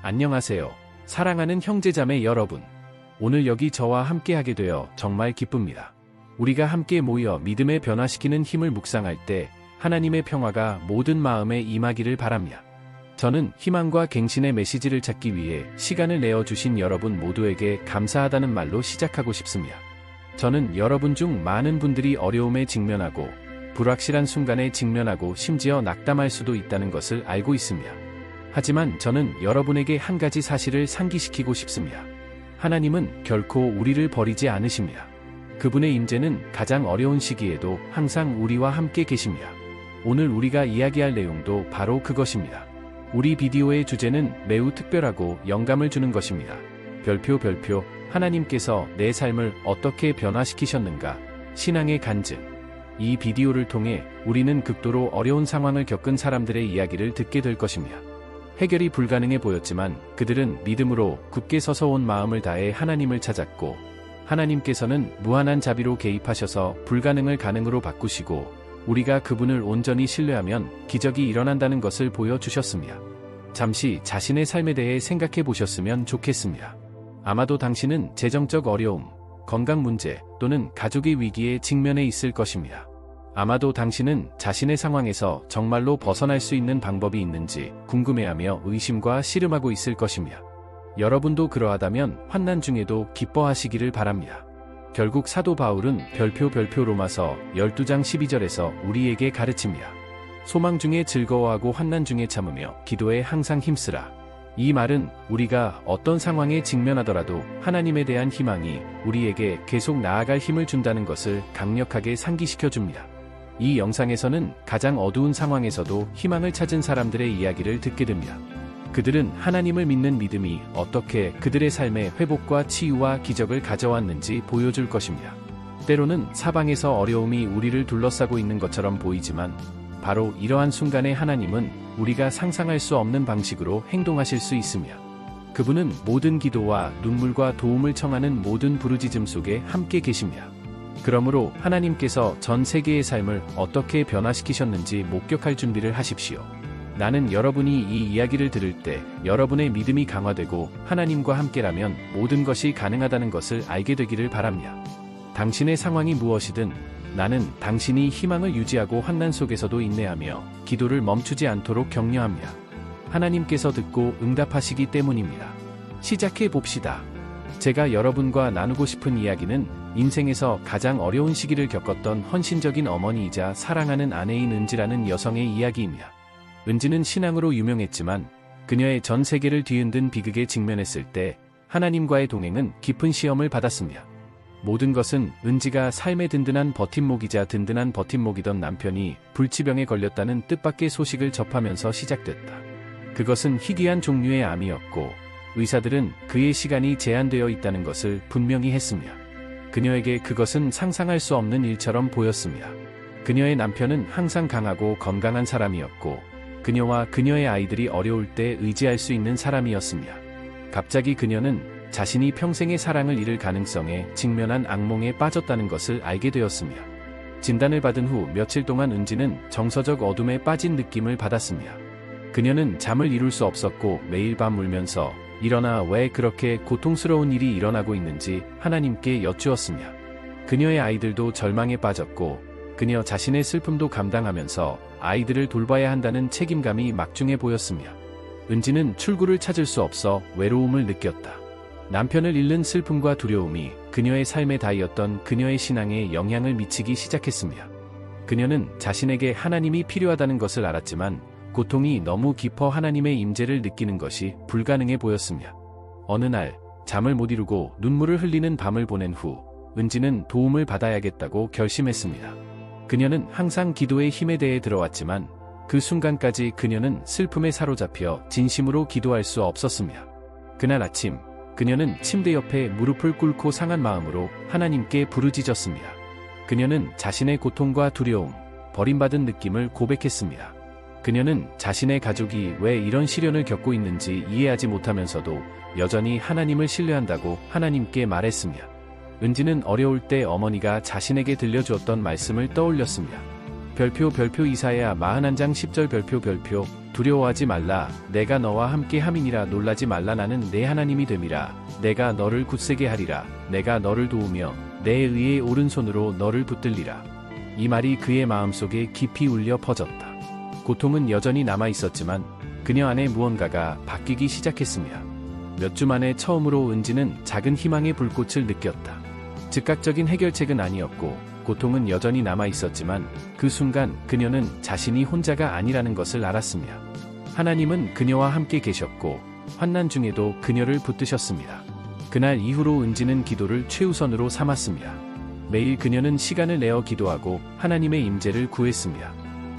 안녕하세요. 사랑하는 형제자매 여러분. 오늘 여기 저와 함께 하게 되어 정말 기쁩니다. 우리가 함께 모여 믿음에 변화시키는 힘을 묵상할 때 하나님의 평화가 모든 마음에 임하기를 바랍니다. 저는 희망과 갱신의 메시지를 찾기 위해 시간을 내어주신 여러분 모두에게 감사하다는 말로 시작하고 싶습니다. 저는 여러분 중 많은 분들이 어려움에 직면하고 불확실한 순간에 직면하고 심지어 낙담할 수도 있다는 것을 알고 있습니다. 하지만 저는 여러분에게 한 가지 사실을 상기시키고 싶습니다. 하나님은 결코 우리를 버리지 않으십니다. 그분의 임재는 가장 어려운 시기에도 항상 우리와 함께 계십니다. 오늘 우리가 이야기할 내용도 바로 그것입니다. 우리 비디오의 주제는 매우 특별하고 영감을 주는 것입니다. 별표 하나님께서 내 삶을 어떻게 변화시키셨는가? 신앙의 간증. 이 비디오를 통해 우리는 극도로 어려운 상황을 겪은 사람들의 이야기를 듣게 될 것입니다. 해결이 불가능해 보였지만 그들은 믿음으로 굳게 서서 온 마음을 다해 하나님을 찾았고, 하나님께서는 무한한 자비로 개입하셔서 불가능을 가능으로 바꾸시고, 우리가 그분을 온전히 신뢰하면 기적이 일어난다는 것을 보여주셨습니다. 잠시 자신의 삶에 대해 생각해 보셨으면 좋겠습니다. 아마도 당신은 재정적 어려움, 건강 문제 또는 가족의 위기에 직면해 있을 것입니다. 아마도 당신은 자신의 상황에서 정말로 벗어날 수 있는 방법이 있는지 궁금해하며 의심과 씨름하고 있을 것입니다. 여러분도 그러하다면 환난 중에도 기뻐하시기를 바랍니다. 결국 사도 바울은 별표 로마서 12장 12절에서 우리에게 가르칩니다. 소망 중에 즐거워하고 환난 중에 참으며 기도에 항상 힘쓰라. 이 말은 우리가 어떤 상황에 직면하더라도 하나님에 대한 희망이 우리에게 계속 나아갈 힘을 준다는 것을 강력하게 상기시켜 줍니다. 이 영상에서는 가장 어두운 상황에서도 희망을 찾은 사람들의 이야기를 듣게 됩니다. 그들은 하나님을 믿는 믿음이 어떻게 그들의 삶에 회복과 치유와 기적을 가져왔는지 보여줄 것입니다. 때로는 사방에서 어려움이 우리를 둘러싸고 있는 것처럼 보이지만 바로 이러한 순간에 하나님은 우리가 상상할 수 없는 방식으로 행동하실 수 있습니다. 그분은 모든 기도와 눈물과 도움을 청하는 모든 부르짖음 속에 함께 계십니다. 그러므로 하나님께서 전 세계의 삶을 어떻게 변화시키셨는지 목격할 준비를 하십시오. 나는 여러분이 이 이야기를 들을 때 여러분의 믿음이 강화되고 하나님과 함께라면 모든 것이 가능하다는 것을 알게 되기를 바랍니다. 당신의 상황이 무엇이든 나는 당신이 희망을 유지하고 환난 속에서도 인내하며 기도를 멈추지 않도록 격려합니다. 하나님께서 듣고 응답하시기 때문입니다. 시작해 봅시다. 제가 여러분과 나누고 싶은 이야기는 인생에서 가장 어려운 시기를 겪었던 헌신적인 어머니이자 사랑하는 아내인 은지라는 여성의 이야기입니다. 은지는 신앙으로 유명했지만 그녀의 전 세계를 뒤흔든 비극에 직면했을 때 하나님과의 동행은 깊은 시험을 받았습니다. 모든 것은 은지가 삶의 든든한 버팀목이자 든든한 버팀목이던 남편이 불치병에 걸렸다는 뜻밖의 소식을 접하면서 시작됐다. 그것은 희귀한 종류의 암이었고 의사들은 그의 시간이 제한되어 있다는 것을 분명히 했습니다. 그녀에게 그것은 상상할 수 없는 일처럼 보였습니다. 그녀의 남편은 항상 강하고 건강한 사람이었고 그녀와 그녀의 아이들이 어려울 때 의지할 수 있는 사람이었습니다. 갑자기 그녀는 자신이 평생의 사랑을 잃을 가능성에 직면한 악몽에 빠졌다는 것을 알게 되었습니다. 진단을 받은 후 며칠 동안 은지는 정서적 어둠에 빠진 느낌을 받았습니다. 그녀는 잠을 이룰 수 없었고 매일 밤 울면서 일어나 왜 그렇게 고통스러운 일이 일어나고 있는지 하나님께 여쭈었습니다. 그녀의 아이들도 절망에 빠졌고 그녀 자신의 슬픔도 감당하면서 아이들을 돌봐야 한다는 책임감이 막중해 보였습니다. 은지는 출구를 찾을 수 없어 외로움을 느꼈다. 남편을 잃는 슬픔과 두려움이 그녀의 삶에 닿였던 그녀의 신앙에 영향을 미치기 시작했습니다. 그녀는 자신에게 하나님이 필요하다는 것을 알았지만 고통이 너무 깊어 하나님의 임재를 느끼는 것이 불가능해 보였습니다. 어느 날 잠을 못 이루고 눈물을 흘리는 밤을 보낸 후 은지는 도움을 받아야겠다고 결심했습니다. 그녀는 항상 기도의 힘에 대해 들어왔지만 그 순간까지 그녀는 슬픔에 사로잡혀 진심으로 기도할 수 없었습니다. 그날 아침 그녀는 침대 옆에 무릎을 꿇고 상한 마음으로 하나님께 부르짖었습니다. 그녀는 자신의 고통과 두려움, 버림받은 느낌을 고백했습니다. 그녀는 자신의 가족이 왜 이런 시련을 겪고 있는지 이해하지 못하면서도 여전히 하나님을 신뢰한다고 하나님께 말했습니다. 은지는 어려울 때 어머니가 자신에게 들려주었던 말씀을 떠올렸습니다. 별표 이사야 41장 10절 별표 두려워하지 말라 내가 너와 함께 함이니라 놀라지 말라 나는 내 하나님이 됨이라 내가 너를 굳세게 하리라 내가 너를 도우며 내 의의 오른손으로 너를 붙들리라. 이 말이 그의 마음속에 깊이 울려 퍼졌다. 고통은 여전히 남아 있었지만 그녀 안에 무언가가 바뀌기 시작했습니다. 몇 주 만에 처음으로 은지는 작은 희망의 불꽃을 느꼈다. 즉각적인 해결책은 아니었고 고통은 여전히 남아 있었지만 그 순간 그녀는 자신이 혼자가 아니라는 것을 알았습니다. 하나님은 그녀와 함께 계셨고 환난 중에도 그녀를 붙드셨습니다. 그날 이후로 은지는 기도를 최우선으로 삼았습니다. 매일 그녀는 시간을 내어 기도하고 하나님의 임재를 구했습니다.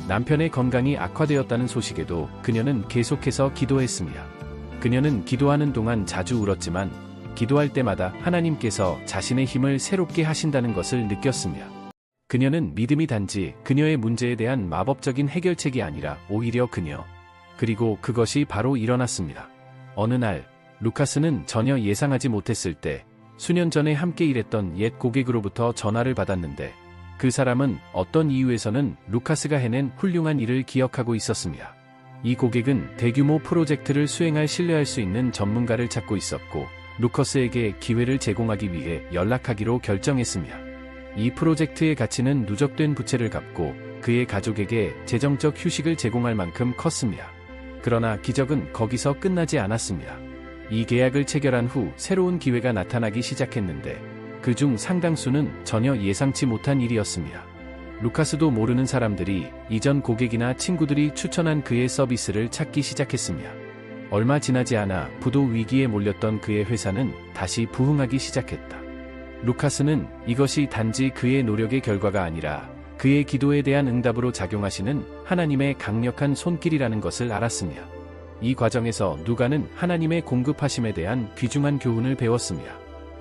남편의 건강이 악화되었다는 소식에도 그녀는 계속해서 기도했습니다. 그녀는 기도하는 동안 자주 울었지만 기도할 때마다 하나님께서 자신의 힘을 새롭게 하신다는 것을 느꼈습니다. 그녀는 믿음이 단지 그녀의 문제에 대한 마법적인 해결책이 아니라 오히려 그리고 그것이 바로 일어났습니다. 어느 날 루카스는 전혀 예상하지 못했을 때 수년 전에 함께 일했던 옛 고객으로부터 전화를 받았는데 그 사람은 어떤 이유에서는 루카스가 해낸 훌륭한 일을 기억하고 있었습니다. 이 고객은 대규모 프로젝트를 수행할 신뢰할 수 있는 전문가를 찾고 있었고 루커스에게 기회를 제공하기 위해 연락하기로 결정했습니다. 이 프로젝트의 가치는 누적된 부채를 갚고 그의 가족에게 재정적 휴식을 제공할 만큼 컸습니다. 그러나 기적은 거기서 끝나지 않았습니다. 이 계약을 체결한 후 새로운 기회가 나타나기 시작했는데 그중 상당수는 전혀 예상치 못한 일이었습니다. 루카스도 모르는 사람들이 이전 고객이나 친구들이 추천한 그의 서비스를 찾기 시작했습니다. 얼마 지나지 않아 부도 위기에 몰렸던 그의 회사는 다시 부흥하기 시작했다. 루카스는 이것이 단지 그의 노력의 결과가 아니라 그의 기도에 대한 응답으로 작용하시는 하나님의 강력한 손길이라는 것을 알았습니다. 이 과정에서 누가는 하나님의 공급하심에 대한 귀중한 교훈을 배웠습니다.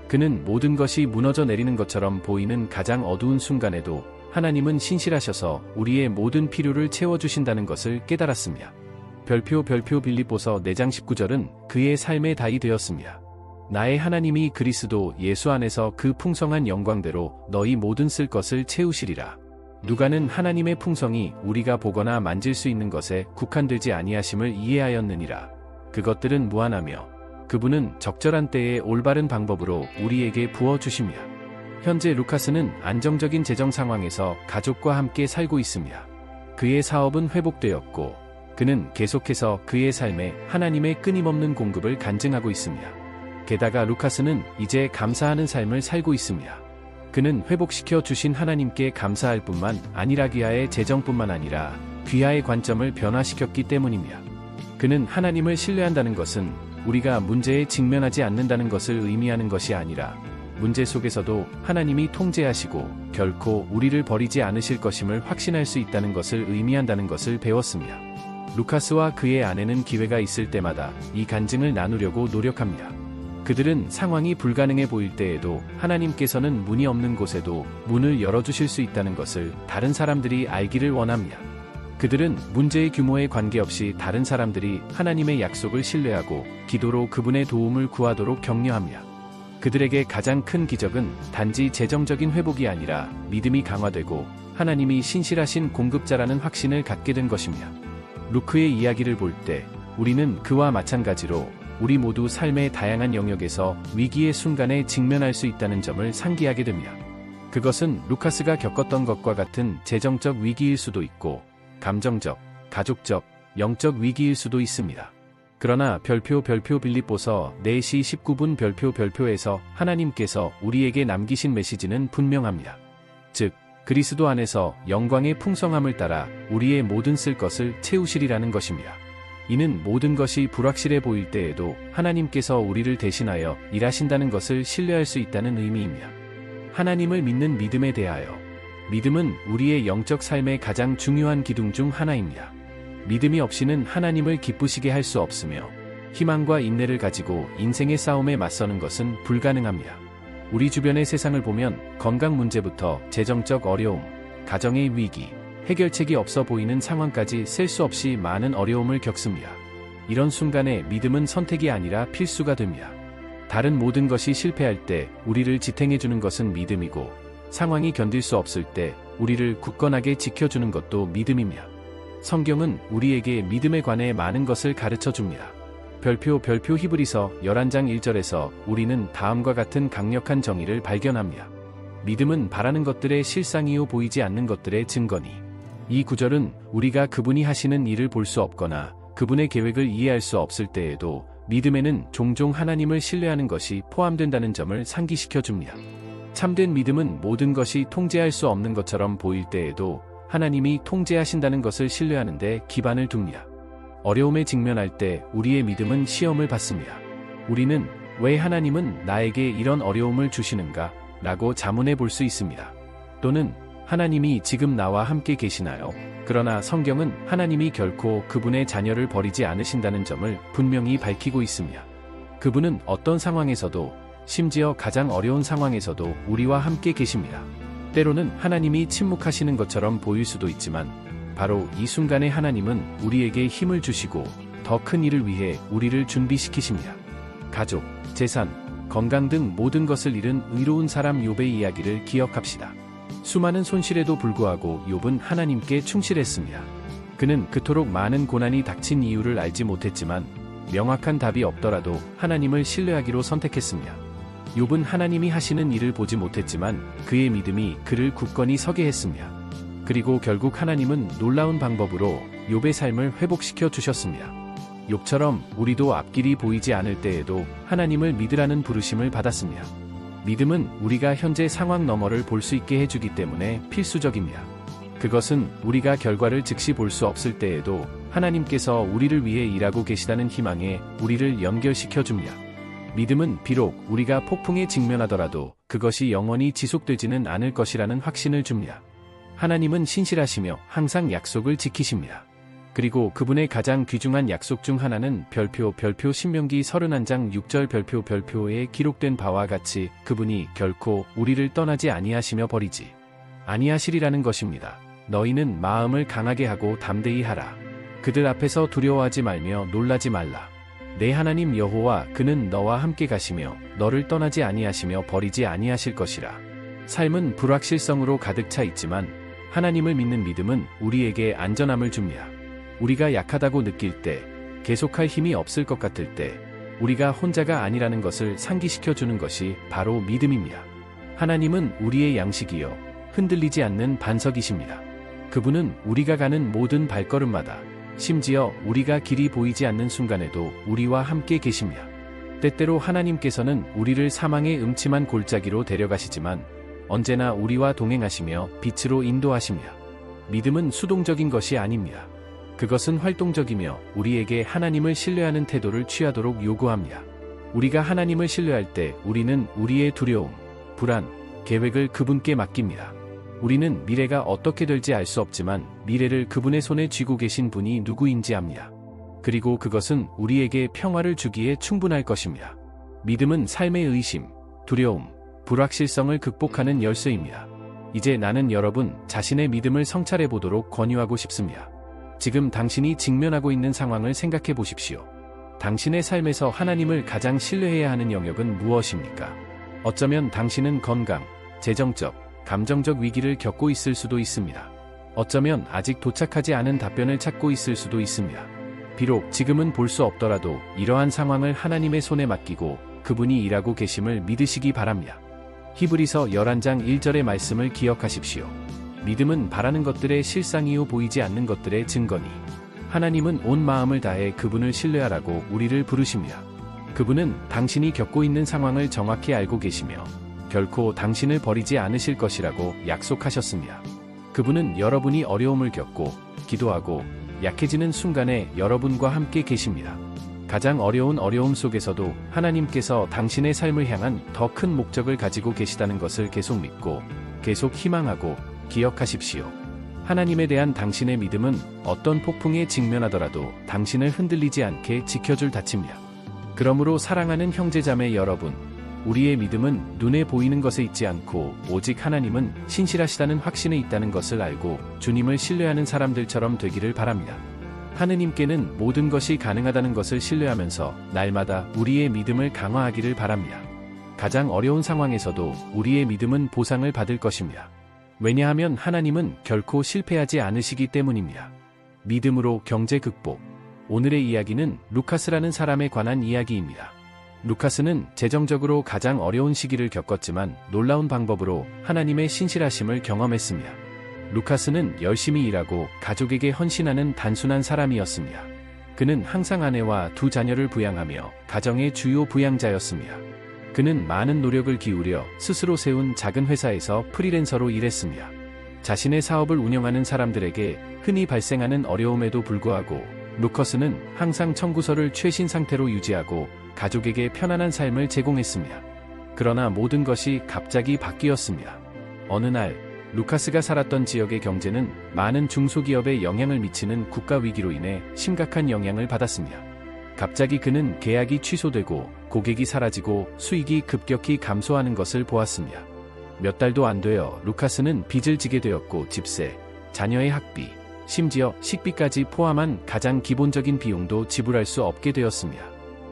그는 모든 것이 무너져 내리는 것처럼 보이는 가장 어두운 순간에도 하나님은 신실하셔서 우리의 모든 필요를 채워주신다는 것을 깨달았습니다. 별표 빌립보서 4장 19절은 그의 삶의 답이 되었습니다. 나의 하나님이 그리스도 예수 안에서 그 풍성한 영광대로 너희 모든 쓸 것을 채우시리라. 누가는 하나님의 풍성이 우리가 보거나 만질 수 있는 것에 국한되지 아니하심을 이해하였느니라. 그것들은 무한하며 그분은 적절한 때에 올바른 방법으로 우리에게 부어주십니다. 현재 루카스는 안정적인 재정 상황에서 가족과 함께 살고 있습니다. 그의 사업은 회복되었고 그는 계속해서 그의 삶에 하나님의 끊임없는 공급을 간증하고 있습니다. 게다가 루카스는 이제 감사하는 삶을 살고 있습니다. 그는 회복시켜 주신 하나님께 감사할 뿐만 아니라 귀하의 재정뿐만 아니라 귀하의 관점을 변화시켰기 때문입니다. 그는 하나님을 신뢰한다는 것은 우리가 문제에 직면하지 않는다는 것을 의미하는 것이 아니라 문제 속에서도 하나님이 통제하시고 결코 우리를 버리지 않으실 것임을 확신할 수 있다는 것을 의미한다는 것을 배웠습니다. 루카스와 그의 아내는 기회가 있을 때마다 이 간증을 나누려고 노력합니다. 그들은 상황이 불가능해 보일 때에도 하나님께서는 문이 없는 곳에도 문을 열어주실 수 있다는 것을 다른 사람들이 알기를 원합니다. 그들은 문제의 규모에 관계없이 다른 사람들이 하나님의 약속을 신뢰하고 기도로 그분의 도움을 구하도록 격려합니다. 그들에게 가장 큰 기적은 단지 재정적인 회복이 아니라 믿음이 강화되고 하나님이 신실하신 공급자라는 확신을 갖게 된 것입니다. 루크의 이야기를 볼 때 우리는 그와 마찬가지로 우리 모두 삶의 다양한 영역에서 위기의 순간에 직면할 수 있다는 점을 상기하게 됩니다. 그것은 루카스가 겪었던 것과 같은 재정적 위기일 수도 있고 감정적, 가족적, 영적 위기일 수도 있습니다. 그러나 별표 빌립보서 4시 19분 별표에서 하나님께서 우리에게 남기신 메시지는 분명합니다. 즉 그리스도 안에서 영광의 풍성함을 따라 우리의 모든 쓸 것을 채우시리라는 것입니다. 이는 모든 것이 불확실해 보일 때에도 하나님께서 우리를 대신하여 일하신다는 것을 신뢰할 수 있다는 의미입니다. 하나님을 믿는 믿음에 대하여 믿음은 우리의 영적 삶의 가장 중요한 기둥 중 하나입니다. 믿음이 없이는 하나님을 기쁘시게 할 수 없으며 희망과 인내를 가지고 인생의 싸움에 맞서는 것은 불가능합니다. 우리 주변의 세상을 보면 건강 문제부터 재정적 어려움, 가정의 위기, 해결책이 없어 보이는 상황까지 셀 수 없이 많은 어려움을 겪습니다. 이런 순간에 믿음은 선택이 아니라 필수가 됩니다. 다른 모든 것이 실패할 때 우리를 지탱해주는 것은 믿음이고 상황이 견딜 수 없을 때 우리를 굳건하게 지켜주는 것도 믿음입니다. 성경은 우리에게 믿음에 관해 많은 것을 가르쳐 줍니다. 별표 히브리서 11장 1절에서 우리는 다음과 같은 강력한 정의를 발견합니다. 믿음은 바라는 것들의 실상이요 보이지 않는 것들의 증거니. 이 구절은 우리가 그분이 하시는 일을 볼 수 없거나 그분의 계획을 이해할 수 없을 때에도 믿음에는 종종 하나님을 신뢰하는 것이 포함된다는 점을 상기시켜 줍니다. 참된 믿음은 모든 것이 통제할 수 없는 것처럼 보일 때에도 하나님이 통제하신다는 것을 신뢰하는 데 기반을 둡니다. 어려움에 직면할 때 우리의 믿음은 시험을 받습니다. 우리는 왜 하나님은 나에게 이런 어려움을 주시는가? 라고 자문해 볼 수 있습니다. 또는 하나님이 지금 나와 함께 계시나요? 그러나 성경은 하나님이 결코 그분의 자녀를 버리지 않으신다는 점을 분명히 밝히고 있습니다. 그분은 어떤 상황에서도, 심지어 가장 어려운 상황에서도 우리와 함께 계십니다. 때로는 하나님이 침묵하시는 것처럼 보일 수도 있지만 바로 이 순간에 하나님은 우리에게 힘을 주시고 더 큰 일을 위해 우리를 준비시키십니다. 가족, 재산, 건강 등 모든 것을 잃은 의로운 사람 욥의 이야기를 기억합시다. 수많은 손실에도 불구하고 욥은 하나님께 충실했습니다. 그는 그토록 많은 고난이 닥친 이유를 알지 못했지만 명확한 답이 없더라도 하나님을 신뢰하기로 선택했습니다. 욥은 하나님이 하시는 일을 보지 못했지만 그의 믿음이 그를 굳건히 서게 했습니다. 그리고 결국 하나님은 놀라운 방법으로 욥의 삶을 회복시켜 주셨습니다. 욥처럼 우리도 앞길이 보이지 않을 때에도 하나님을 믿으라는 부르심을 받았습니다. 믿음은 우리가 현재 상황 너머를 볼 수 있게 해주기 때문에 필수적입니다. 그것은 우리가 결과를 즉시 볼 수 없을 때에도 하나님께서 우리를 위해 일하고 계시다는 희망에 우리를 연결시켜 줍니다. 믿음은 비록 우리가 폭풍에 직면하더라도 그것이 영원히 지속되지는 않을 것이라는 확신을 줍니다. 하나님은 신실하시며 항상 약속을 지키십니다. 그리고 그분의 가장 귀중한 약속 중 하나는 별표 신명기 31장 6절 별표에 기록된 바와 같이 그분이 결코 우리를 떠나지 아니하시며 버리지 아니하시리라는 것입니다. 너희는 마음을 강하게 하고 담대히 하라. 그들 앞에서 두려워하지 말며 놀라지 말라. 내 하나님 여호와 그는 너와 함께 가시며 너를 떠나지 아니하시며 버리지 아니하실 것이라. 삶은 불확실성으로 가득 차 있지만 하나님을 믿는 믿음은 우리에게 안전함을 줍니다. 우리가 약하다고 느낄 때, 계속할 힘이 없을 것 같을 때, 우리가 혼자가 아니라는 것을 상기시켜 주는 것이 바로 믿음입니다. 하나님은 우리의 양식이요, 흔들리지 않는 반석이십니다. 그분은 우리가 가는 모든 발걸음마다, 심지어 우리가 길이 보이지 않는 순간에도 우리와 함께 계십니다. 때때로 하나님께서는 우리를 사망의 음침한 골짜기로 데려가시지만, 언제나 우리와 동행하시며 빛으로 인도하십니다. 믿음은 수동적인 것이 아닙니다. 그것은 활동적이며 우리에게 하나님을 신뢰하는 태도를 취하도록 요구합니다. 우리가 하나님을 신뢰할 때 우리는 우리의 두려움, 불안, 계획을 그분께 맡깁니다. 우리는 미래가 어떻게 될지 알 수 없지만 미래를 그분의 손에 쥐고 계신 분이 누구인지 압니다. 그리고 그것은 우리에게 평화를 주기에 충분할 것입니다. 믿음은 삶의 의심, 두려움, 불확실성을 극복하는 열쇠입니다. 이제 나는 여러분 자신의 믿음을 성찰해 보도록 권유하고 싶습니다. 지금 당신이 직면하고 있는 상황을 생각해 보십시오. 당신의 삶에서 하나님을 가장 신뢰해야 하는 영역은 무엇입니까? 어쩌면 당신은 건강, 재정적, 감정적 위기를 겪고 있을 수도 있습니다. 어쩌면 아직 도착하지 않은 답변을 찾고 있을 수도 있습니다. 비록 지금은 볼 수 없더라도 이러한 상황을 하나님의 손에 맡기고 그분이 일하고 계심을 믿으시기 바랍니다. 히브리서 11장 1절의 말씀을 기억하십시오. 믿음은 바라는 것들의 실상이요 보이지 않는 것들의 증거니. 하나님은 온 마음을 다해 그분을 신뢰하라고 우리를 부르십니다. 그분은 당신이 겪고 있는 상황을 정확히 알고 계시며 결코 당신을 버리지 않으실 것이라고 약속하셨습니다. 그분은 여러분이 어려움을 겪고 기도하고 약해지는 순간에 여러분과 함께 계십니다. 가장 어려운 어려움 속에서도 하나님께서 당신의 삶을 향한 더 큰 목적을 가지고 계시다는 것을 계속 믿고 계속 희망하고 기억하십시오. 하나님에 대한 당신의 믿음은 어떤 폭풍에 직면하더라도 당신을 흔들리지 않게 지켜줄 닫힙니다. 그러므로 사랑하는 형제자매 여러분, 우리의 믿음은 눈에 보이는 것에 있지 않고 오직 하나님은 신실하시다는 확신에 있다는 것을 알고 주님을 신뢰하는 사람들처럼 되기를 바랍니다. 하느님께는 모든 것이 가능하다는 것을 신뢰하면서 날마다 우리의 믿음을 강화하기를 바랍니다. 가장 어려운 상황에서도 우리의 믿음은 보상을 받을 것입니다. 왜냐하면 하나님은 결코 실패하지 않으시기 때문입니다. 믿음으로 경제 극복. 오늘의 이야기는 루카스라는 사람에 관한 이야기입니다. 루카스는 재정적으로 가장 어려운 시기를 겪었지만 놀라운 방법으로 하나님의 신실하심을 경험했습니다. 루카스는 열심히 일하고 가족에게 헌신하는 단순한 사람이었습니다. 그는 항상 아내와 두 자녀를 부양하며 가정의 주요 부양자였습니다. 그는 많은 노력을 기울여 스스로 세운 작은 회사에서 프리랜서로 일했습니다. 자신의 사업을 운영하는 사람들에게 흔히 발생하는 어려움에도 불구하고 루커스는 항상 청구서를 최신 상태로 유지하고 가족에게 편안한 삶을 제공했습니다. 그러나 모든 것이 갑자기 바뀌었습니다. 어느 날 루카스가 살았던 지역의 경제는 많은 중소기업에 영향을 미치는 국가 위기로 인해 심각한 영향을 받았습니다. 갑자기 그는 계약이 취소되고 고객이 사라지고 수익이 급격히 감소하는 것을 보았습니다. 몇 달도 안 되어 루카스는 빚을 지게 되었고 집세, 자녀의 학비, 심지어 식비까지 포함한 가장 기본적인 비용도 지불할 수 없게 되었습니다.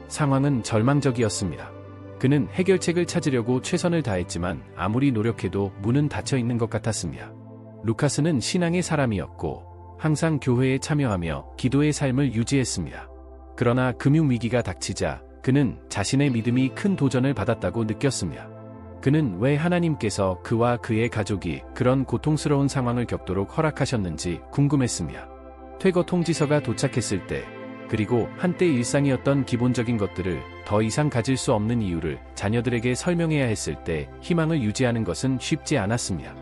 상황은 절망적이었습니다. 그는 해결책을 찾으려고 최선을 다했지만 아무리 노력해도 문은 닫혀 있는 것 같았습니다. 루카스는 신앙의 사람이었고 항상 교회에 참여하며 기도의 삶을 유지했습니다. 그러나 금융위기가 닥치자 그는 자신의 믿음이 큰 도전을 받았다고 느꼈습니다. 그는 왜 하나님께서 그와 그의 가족이 그런 고통스러운 상황을 겪도록 허락하셨는지 궁금했습니다. 퇴거 통지서가 도착했을 때, 그리고 한때 일상이었던 기본적인 것들을 더 이상 가질 수 없는 이유를 자녀들에게 설명해야 했을 때 희망을 유지하는 것은 쉽지 않았습니다.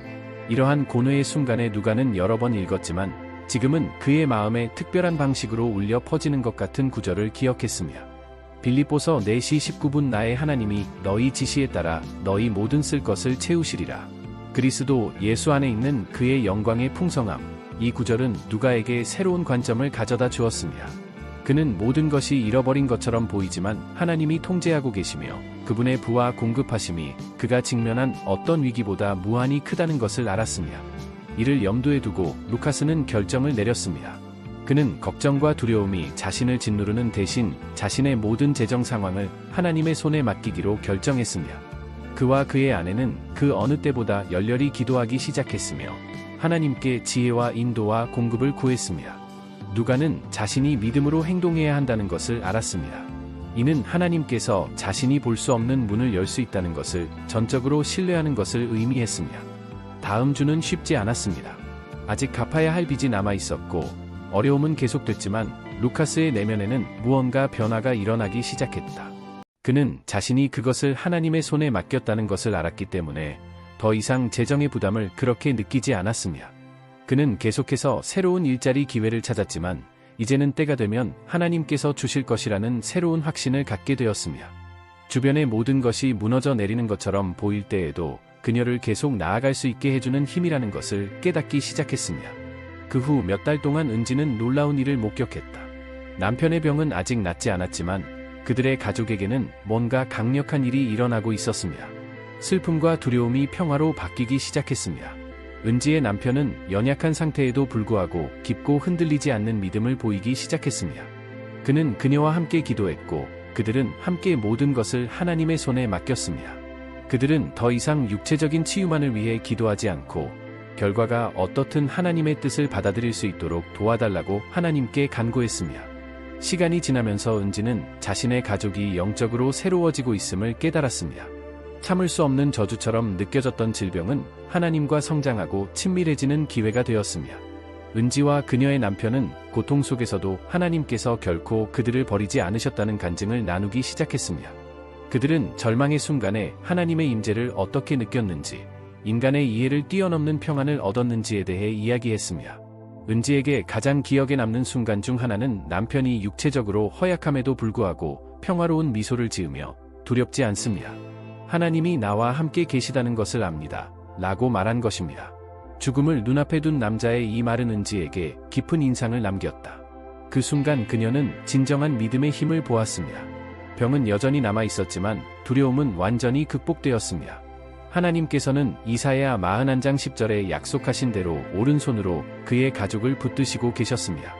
이러한 고뇌의 순간에 누가는 여러 번 읽었지만 지금은 그의 마음에 특별한 방식으로 울려 퍼지는 것 같은 구절을 기억했습니다. 빌립보서 4시 19분 나의 하나님이 너희 지시에 따라 너희 모든 쓸 것을 채우시리라. 그리스도 예수 안에 있는 그의 영광의 풍성함. 이 구절은 누가에게 새로운 관점을 가져다 주었습니다. 그는 모든 것이 잃어버린 것처럼 보이지만 하나님이 통제하고 계시며 그분의 부와 공급하심이 그가 직면한 어떤 위기보다 무한히 크다는 것을 알았습니다. 이를 염두에 두고 루카스는 결정을 내렸습니다. 그는 걱정과 두려움이 자신을 짓누르는 대신 자신의 모든 재정 상황을 하나님의 손에 맡기기로 결정했습니다. 그와 그의 아내는 그 어느 때보다 열렬히 기도하기 시작했으며 하나님께 지혜와 인도와 공급을 구했습니다. 누가는 자신이 믿음으로 행동해야 한다는 것을 알았습니다. 이는 하나님께서 자신이 볼 수 없는 문을 열 수 있다는 것을 전적으로 신뢰하는 것을 의미했습니다. 다음 주는 쉽지 않았습니다. 아직 갚아야 할 빚이 남아 있었고 어려움은 계속됐지만 루카스의 내면에는 무언가 변화가 일어나기 시작했다. 그는 자신이 그것을 하나님의 손에 맡겼다는 것을 알았기 때문에 더 이상 재정의 부담을 그렇게 느끼지 않았습니다. 그는 계속해서 새로운 일자리 기회를 찾았지만 이제는 때가 되면 하나님께서 주실 것이라는 새로운 확신을 갖게 되었습니다. 주변의 모든 것이 무너져 내리는 것처럼 보일 때에도 그녀를 계속 나아갈 수 있게 해주는 힘이라는 것을 깨닫기 시작했습니다. 그 후 몇 달 동안 은지는 놀라운 일을 목격했다. 남편의 병은 아직 낫지 않았지만 그들의 가족에게는 뭔가 강력한 일이 일어나고 있었습니다. 슬픔과 두려움이 평화로 바뀌기 시작했습니다. 은지의 남편은 연약한 상태에도 불구하고 깊고 흔들리지 않는 믿음을 보이기 시작했습니다. 그는 그녀와 함께 기도했고 그들은 함께 모든 것을 하나님의 손에 맡겼습니다. 그들은 더 이상 육체적인 치유만을 위해 기도하지 않고 결과가 어떻든 하나님의 뜻을 받아들일 수 있도록 도와달라고 하나님께 간구했습니다. 시간이 지나면서 은지는 자신의 가족이 영적으로 새로워지고 있음을 깨달았습니다. 참을 수 없는 저주처럼 느껴졌던 질병은 하나님과 성장하고 친밀해지는 기회가 되었습니다. 은지와 그녀의 남편은 고통 속에서도 하나님께서 결코 그들을 버리지 않으셨다는 간증을 나누기 시작했습니다. 그들은 절망의 순간에 하나님의 임재를 어떻게 느꼈는지, 인간의 이해를 뛰어넘는 평안을 얻었는지에 대해 이야기했습니다. 은지에게 가장 기억에 남는 순간 중 하나는 남편이 육체적으로 허약함에도 불구하고 평화로운 미소를 지으며 두렵지 않습니다. 하나님이 나와 함께 계시다는 것을 압니다. 라고 말한 것입니다. 죽음을 눈앞에 둔 남자의 이 말은 은지에게 깊은 인상을 남겼다. 그 순간 그녀는 진정한 믿음의 힘을 보았습니다. 병은 여전히 남아 있었지만 두려움은 완전히 극복되었습니다. 하나님께서는 이사야 41장 10절에 약속하신 대로 오른손으로 그의 가족을 붙드시고 계셨습니다.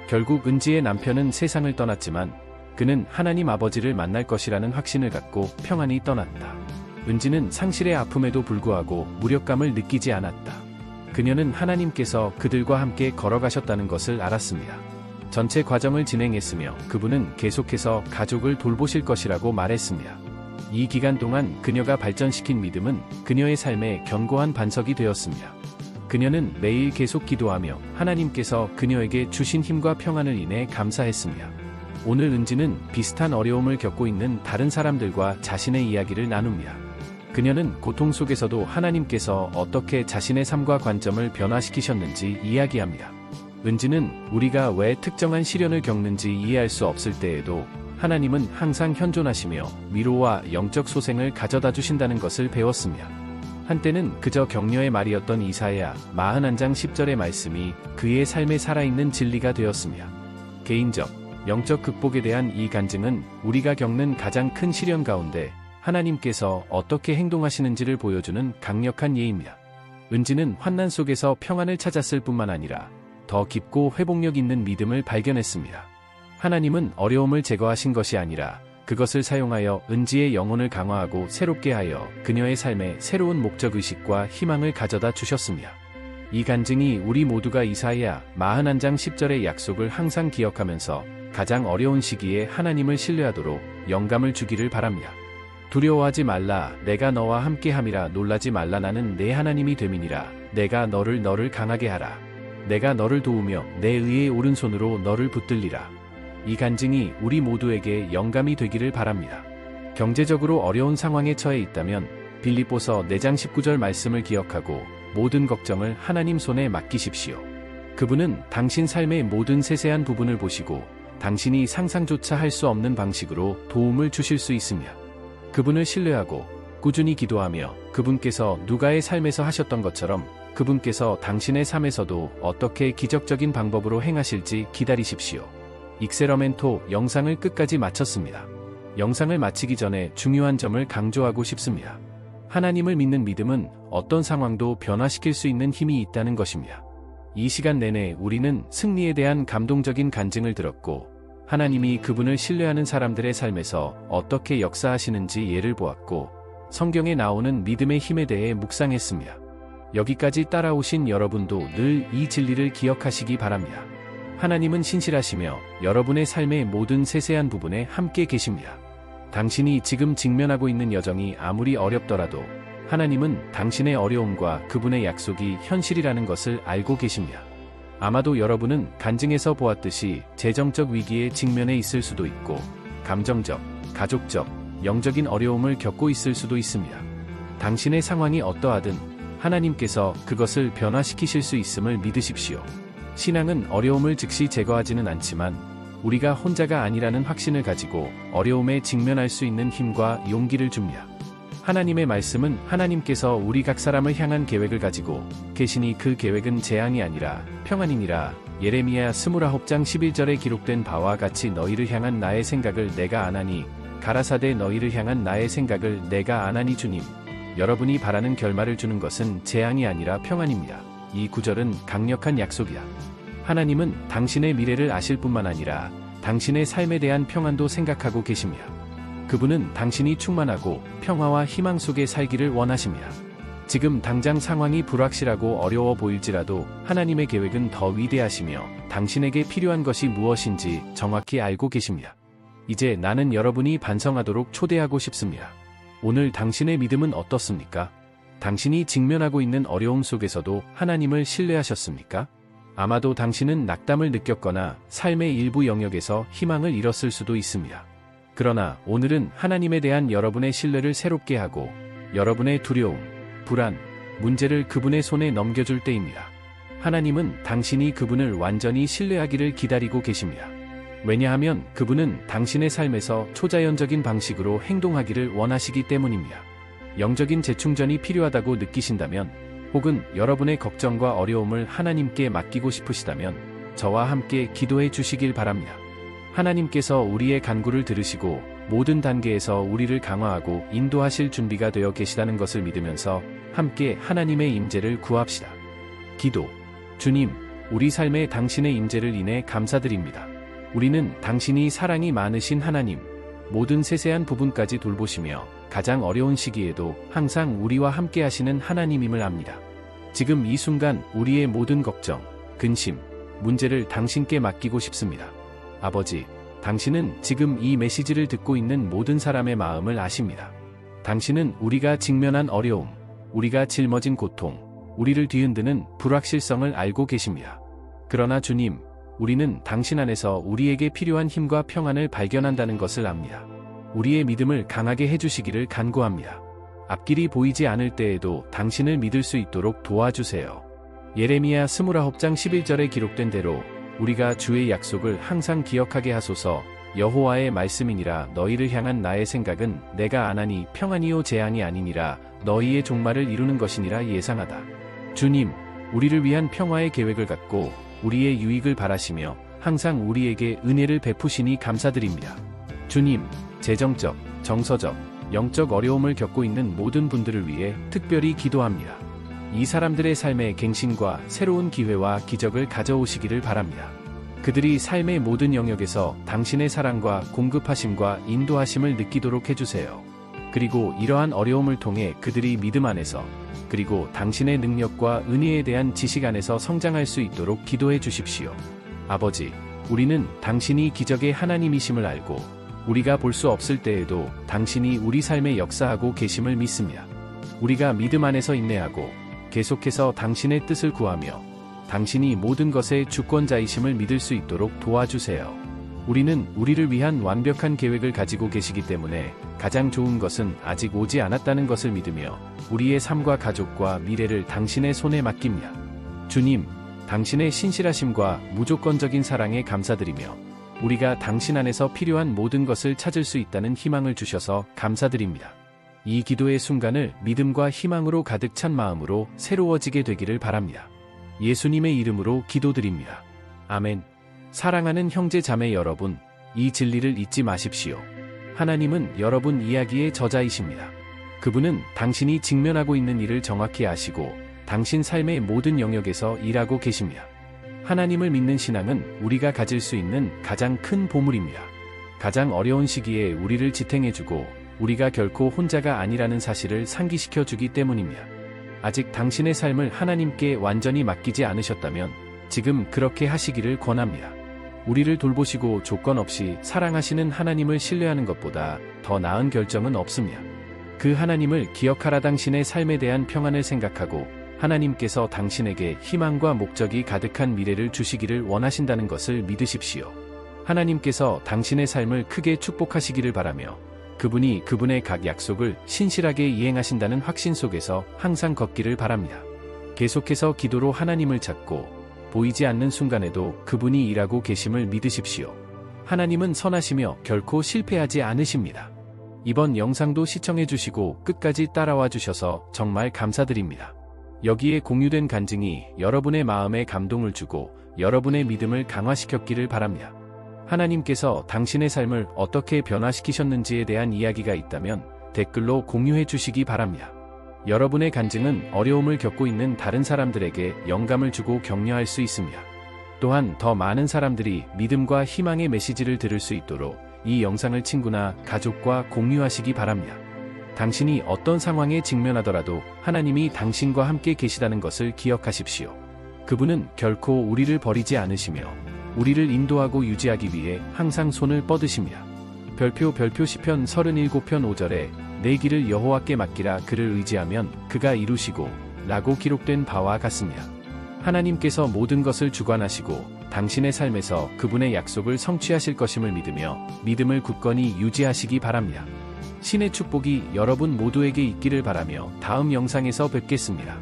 결국 은지의 남편은 세상을 떠났지만 그는 하나님 아버지를 만날 것이라는 확신을 갖고 평안히 떠났다. 은지는 상실의 아픔에도 불구하고 무력감을 느끼지 않았다. 그녀는 하나님께서 그들과 함께 걸어가셨다는 것을 알았습니다. 전체 과정을 진행했으며 그분은 계속해서 가족을 돌보실 것이라고 말했습니다. 이 기간 동안 그녀가 발전시킨 믿음은 그녀의 삶에 견고한 반석이 되었습니다. 그녀는 매일 계속 기도하며 하나님께서 그녀에게 주신 힘과 평안을 인해 감사했습니다. 오늘 은지는 비슷한 어려움을 겪고 있는 다른 사람들과 자신의 이야기를 나눕니다. 그녀는 고통 속에서도 하나님께서 어떻게 자신의 삶과 관점을 변화시키셨는지 이야기합니다. 은지는 우리가 왜 특정한 시련을 겪는지 이해할 수 없을 때에도 하나님은 항상 현존하시며 위로와 영적 소생을 가져다 주신다는 것을 배웠습니다. 한때는 그저 격려의 말이었던 이사야 41장 10절의 말씀이 그의 삶에 살아있는 진리가 되었습니다. 개인적, 영적 극복에 대한 이 간증은 우리가 겪는 가장 큰 시련 가운데 하나님께서 어떻게 행동하시는지를 보여주는 강력한 예입니다. 은지는 환난 속에서 평안을 찾았을 뿐만 아니라 더 깊고 회복력 있는 믿음을 발견했습니다. 하나님은 어려움을 제거하신 것이 아니라 그것을 사용하여 은지의 영혼을 강화하고 새롭게 하여 그녀의 삶에 새로운 목적의식과 희망을 가져다 주셨습니다. 이 간증이 우리 모두가 이사야 41장 10절의 약속을 항상 기억하면서 가장 어려운 시기에 하나님을 신뢰하도록 영감을 주기를 바랍니다. 두려워하지 말라, 내가 너와 함께함이라. 놀라지 말라, 나는 내 하나님이 됨이니라. 내가 너를 강하게 하라. 내가 너를 도우며 내 의의 오른손으로 너를 붙들리라. 이 간증이 우리 모두에게 영감이 되기를 바랍니다. 경제적으로 어려운 상황에 처해 있다면 빌립보서 4장 19절 말씀을 기억하고 모든 걱정을 하나님 손에 맡기십시오. 그분은 당신 삶의 모든 세세한 부분을 보시고 당신이 상상조차 할 수 없는 방식으로 도움을 주실 수 있습니다. 그분을 신뢰하고 꾸준히 기도하며 그분께서 누가의 삶에서 하셨던 것처럼 그분께서 당신의 삶에서도 어떻게 기적적인 방법으로 행하실지 기다리십시오. 익셀러멘토 영상을 끝까지 마쳤습니다. 영상을 마치기 전에 중요한 점을 강조하고 싶습니다. 하나님을 믿는 믿음은 어떤 상황도 변화시킬 수 있는 힘이 있다는 것입니다. 이 시간 내내 우리는 승리에 대한 감동적인 간증을 들었고 하나님이 그분을 신뢰하는 사람들의 삶에서 어떻게 역사하시는지 예를 보았고 성경에 나오는 믿음의 힘에 대해 묵상했습니다. 여기까지 따라오신 여러분도 늘 이 진리를 기억하시기 바랍니다. 하나님은 신실하시며 여러분의 삶의 모든 세세한 부분에 함께 계십니다. 당신이 지금 직면하고 있는 여정이 아무리 어렵더라도 하나님은 당신의 어려움과 그분의 약속이 현실이라는 것을 알고 계십니다. 아마도 여러분은 간증에서 보았듯이 재정적 위기에 직면해 있을 수도 있고 감정적, 가족적, 영적인 어려움을 겪고 있을 수도 있습니다. 당신의 상황이 어떠하든 하나님께서 그것을 변화시키실 수 있음을 믿으십시오. 신앙은 어려움을 즉시 제거하지는 않지만 우리가 혼자가 아니라는 확신을 가지고 어려움에 직면할 수 있는 힘과 용기를 줍니다. 하나님의 말씀은 하나님께서 우리 각 사람을 향한 계획을 가지고 계시니 그 계획은 재앙이 아니라 평안이니라. 예레미야 29장 11절에 기록된 바와 같이 너희를 향한 나의 생각을 내가 아나니 가라사대 너희를 향한 나의 생각을 내가 아나니. 주님, 여러분이 바라는 결말을 주는 것은 재앙이 아니라 평안입니다. 이 구절은 강력한 약속이야. 하나님은 당신의 미래를 아실 뿐만 아니라 당신의 삶에 대한 평안도 생각하고 계십니다. 그분은 당신이 충만하고 평화와 희망 속에 살기를 원하십니다. 지금 당장 상황이 불확실하고 어려워 보일지라도 하나님의 계획은 더 위대하시며 당신에게 필요한 것이 무엇인지 정확히 알고 계십니다. 이제 나는 여러분이 반성하도록 초대하고 싶습니다. 오늘 당신의 믿음은 어떻습니까? 당신이 직면하고 있는 어려움 속에서도 하나님을 신뢰하셨습니까? 아마도 당신은 낙담을 느꼈거나 삶의 일부 영역에서 희망을 잃었을 수도 있습니다. 그러나 오늘은 하나님에 대한 여러분의 신뢰를 새롭게 하고 여러분의 두려움, 불안, 문제를 그분의 손에 넘겨줄 때입니다. 하나님은 당신이 그분을 완전히 신뢰하기를 기다리고 계십니다. 왜냐하면 그분은 당신의 삶에서 초자연적인 방식으로 행동하기를 원하시기 때문입니다. 영적인 재충전이 필요하다고 느끼신다면 혹은 여러분의 걱정과 어려움을 하나님께 맡기고 싶으시다면 저와 함께 기도해 주시길 바랍니다. 하나님께서 우리의 간구를 들으시고 모든 단계에서 우리를 강화하고 인도하실 준비가 되어 계시다는 것을 믿으면서 함께 하나님의 임재를 구합시다. 기도. 주님, 우리 삶에 당신의 임재를 인해 감사드립니다. 우리는 당신이 사랑이 많으신 하나님, 모든 세세한 부분까지 돌보시며 가장 어려운 시기에도 항상 우리와 함께 하시는 하나님임을 압니다. 지금 이 순간 우리의 모든 걱정, 근심, 문제를 당신께 맡기고 싶습니다. 아버지, 당신은 지금 이 메시지를 듣고 있는 모든 사람의 마음을 아십니다. 당신은 우리가 직면한 어려움, 우리가 짊어진 고통, 우리를 뒤흔드는 불확실성을 알고 계십니다. 그러나 주님, 우리는 당신 안에서 우리에게 필요한 힘과 평안을 발견한다는 것을 압니다. 우리의 믿음을 강하게 해주시기를 간구합니다. 앞길이 보이지 않을 때에도 당신을 믿을 수 있도록 도와주세요. 예레미야 29장 11절에 기록된 대로 우리가 주의 약속을 항상 기억하게 하소서. 여호와의 말씀이니라. 너희를 향한 나의 생각은 내가 안하니 평안이요 재앙이 아니니라. 너희의 종말을 이루는 것이니라. 예상하다. 주님, 우리를 위한 평화의 계획을 갖고 우리의 유익을 바라시며 항상 우리에게 은혜를 베푸시니 감사드립니다. 주님, 재정적, 정서적, 영적 어려움을 겪고 있는 모든 분들을 위해 특별히 기도합니다. 이 사람들의 삶에 갱신과 새로운 기회와 기적을 가져오시기를 바랍니다. 그들이 삶의 모든 영역에서 당신의 사랑과 공급하심과 인도하심을 느끼도록 해주세요. 그리고 이러한 어려움을 통해 그들이 믿음 안에서 그리고 당신의 능력과 은혜에 대한 지식 안에서 성장할 수 있도록 기도해 주십시오. 아버지, 우리는 당신이 기적의 하나님이심을 알고 우리가 볼 수 없을 때에도 당신이 우리 삶에 역사하고 계심을 믿습니다. 우리가 믿음 안에서 인내하고 계속해서 당신의 뜻을 구하며 당신이 모든 것의 주권자이심을 믿을 수 있도록 도와주세요. 우리는 우리를 위한 완벽한 계획을 가지고 계시기 때문에 가장 좋은 것은 아직 오지 않았다는 것을 믿으며 우리의 삶과 가족과 미래를 당신의 손에 맡깁니다. 주님, 당신의 신실하심과 무조건적인 사랑에 감사드리며 우리가 당신 안에서 필요한 모든 것을 찾을 수 있다는 희망을 주셔서 감사드립니다. 이 기도의 순간을 믿음과 희망으로 가득 찬 마음으로 새로워지게 되기를 바랍니다. 예수님의 이름으로 기도드립니다. 아멘. 사랑하는 형제 자매 여러분, 이 진리를 잊지 마십시오. 하나님은 여러분 이야기의 저자이십니다. 그분은 당신이 직면하고 있는 일을 정확히 아시고 당신 삶의 모든 영역에서 일하고 계십니다. 하나님을 믿는 신앙은 우리가 가질 수 있는 가장 큰 보물입니다. 가장 어려운 시기에 우리를 지탱해주고 우리가 결코 혼자가 아니라는 사실을 상기시켜주기 때문입니다. 아직 당신의 삶을 하나님께 완전히 맡기지 않으셨다면 지금 그렇게 하시기를 권합니다. 우리를 돌보시고 조건 없이 사랑하시는 하나님을 신뢰하는 것보다 더 나은 결정은 없습니다. 그 하나님을 기억하라. 당신의 삶에 대한 평안을 생각하고 하나님께서 당신에게 희망과 목적이 가득한 미래를 주시기를 원하신다는 것을 믿으십시오. 하나님께서 당신의 삶을 크게 축복하시기를 바라며 그분이 그분의 각 약속을 신실하게 이행하신다는 확신 속에서 항상 걷기를 바랍니다. 계속해서 기도로 하나님을 찾고 보이지 않는 순간에도 그분이 일하고 계심을 믿으십시오. 하나님은 선하시며 결코 실패하지 않으십니다. 이번 영상도 시청해주시고 끝까지 따라와 주셔서 정말 감사드립니다. 여기에 공유된 간증이 여러분의 마음에 감동을 주고 여러분의 믿음을 강화시켰기를 바랍니다. 하나님께서 당신의 삶을 어떻게 변화시키셨는지에 대한 이야기가 있다면 댓글로 공유해 주시기 바랍니다. 여러분의 간증은 어려움을 겪고 있는 다른 사람들에게 영감을 주고 격려할 수 있습니다. 또한 더 많은 사람들이 믿음과 희망의 메시지를 들을 수 있도록 이 영상을 친구나 가족과 공유하시기 바랍니다. 당신이 어떤 상황에 직면하더라도 하나님이 당신과 함께 계시다는 것을 기억하십시오. 그분은 결코 우리를 버리지 않으시며 우리를 인도하고 유지하기 위해 항상 손을 뻗으십니다. 별표 시편 37편 5절에 내 길을 여호와께 맡기라. 그를 의지하면 그가 이루시고 라고 기록된 바와 같습니다. 하나님께서 모든 것을 주관하시고 당신의 삶에서 그분의 약속을 성취하실 것임을 믿으며 믿음을 굳건히 유지하시기 바랍니다. 신의 축복이 여러분 모두에게 있기를 바라며 다음 영상에서 뵙겠습니다.